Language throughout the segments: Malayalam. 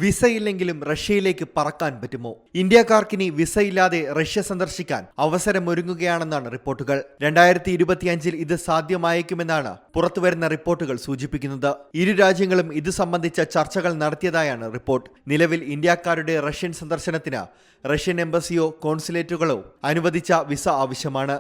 വിസയില്ലെങ്കിലും റഷ്യയിലേക്ക് പറക്കാൻ പറ്റുമോ? ഇന്ത്യക്കാർക്കിനി വിസയില്ലാതെ റഷ്യ സന്ദർശിക്കാൻ അവസരമൊരുങ്ങുകയാണെന്നാണ് റിപ്പോർട്ടുകൾ. 2025 ഇത് സാധ്യമായേക്കുമെന്നാണ് പുറത്തുവരുന്ന റിപ്പോർട്ടുകൾ സൂചിപ്പിക്കുന്നത്. ഇരു രാജ്യങ്ങളും ഇത് സംബന്ധിച്ച ചർച്ചകൾ നടത്തിയതായാണ് റിപ്പോർട്ട്. നിലവിൽ ഇന്ത്യക്കാരുടെ റഷ്യൻ സന്ദർശനത്തിന് റഷ്യൻ എംബസിയോ കോൺസുലേറ്റുകളോ അനുവദിച്ച വിസ ആവശ്യമാണ്.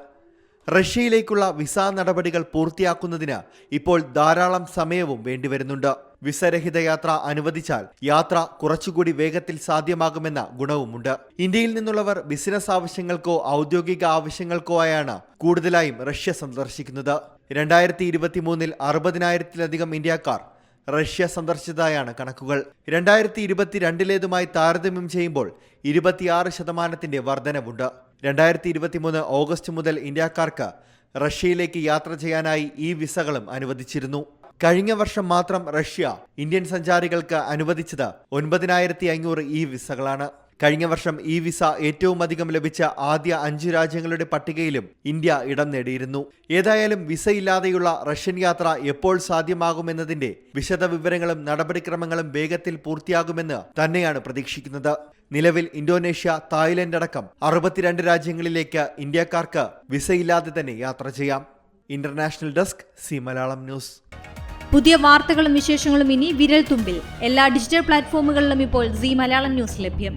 റഷ്യയിലേക്കുള്ള വിസ നടപടികൾ പൂർത്തിയാക്കുന്നതിന് ഇപ്പോൾ ധാരാളം സമയവും വേണ്ടിവരുന്നുണ്ട്. വിസരഹിത യാത്ര അനുവദിച്ചാൽ യാത്ര കുറച്ചുകൂടി വേഗത്തിൽ സാധ്യമാകുമെന്ന ഗുണവുമുണ്ട്. ഇന്ത്യയിൽ നിന്നുള്ളവർ ബിസിനസ് ആവശ്യങ്ങൾക്കോ ഔദ്യോഗിക ആവശ്യങ്ങൾക്കോ ആയാണ് കൂടുതലായും റഷ്യ സന്ദർശിക്കുന്നത്. 2023 60,000-ലധികം ഇന്ത്യക്കാർ റഷ്യ സന്ദർശിച്ചതായാണ് കണക്കുകൾ. 2022 താരതമ്യം ചെയ്യുമ്പോൾ 26% വർധനവുണ്ട്. 2023 ഓഗസ്റ്റ് മുതൽ ഇന്ത്യക്കാർക്ക് റഷ്യയിലേക്ക് യാത്ര ചെയ്യാനായി ഈ വിസകളും അനുവദിച്ചിരുന്നു. കഴിഞ്ഞ വർഷം മാത്രം റഷ്യ ഇന്ത്യൻ സഞ്ചാരികൾക്ക് അനുവദിച്ചത് 9,500 ഈ വിസകളാണ്. കഴിഞ്ഞ വർഷം ഈ വിസ ഏറ്റവും അധികം ലഭിച്ച ആദ്യ 5 രാജ്യങ്ങളുടെ പട്ടികയിലും ഇന്ത്യ ഇടം നേടിയിരുന്നു. ഏതായാലും വിസയില്ലാതെയുള്ള റഷ്യൻ യാത്ര എപ്പോൾ സാധ്യമാകുമെന്നതിന്റെ വിശദവിവരങ്ങളും നടപടിക്രമങ്ങളും വേഗത്തിൽ പൂർത്തിയാകുമെന്ന് തന്നെയാണ് പ്രതീക്ഷിക്കുന്നത്. നിലവിൽ ഇന്തോനേഷ്യ, തായ്ലൻഡ് അടക്കം 62 രാജ്യങ്ങളിലേക്ക് ഇന്ത്യക്കാർക്ക് വിസയില്ലാതെ തന്നെ യാത്ര ചെയ്യാം. International desk, C Malayalam news. പുതിയ വാർത്തകളും വിശേഷങ്ങളും ഇനി വിരൽ തുമ്പിൽ. എല്ലാ ഡിജിറ്റൽ പ്ലാറ്റ്ഫോമുകളിലും ഇപ്പോൾ സി മലയാളം ന്യൂസ് ലഭ്യം.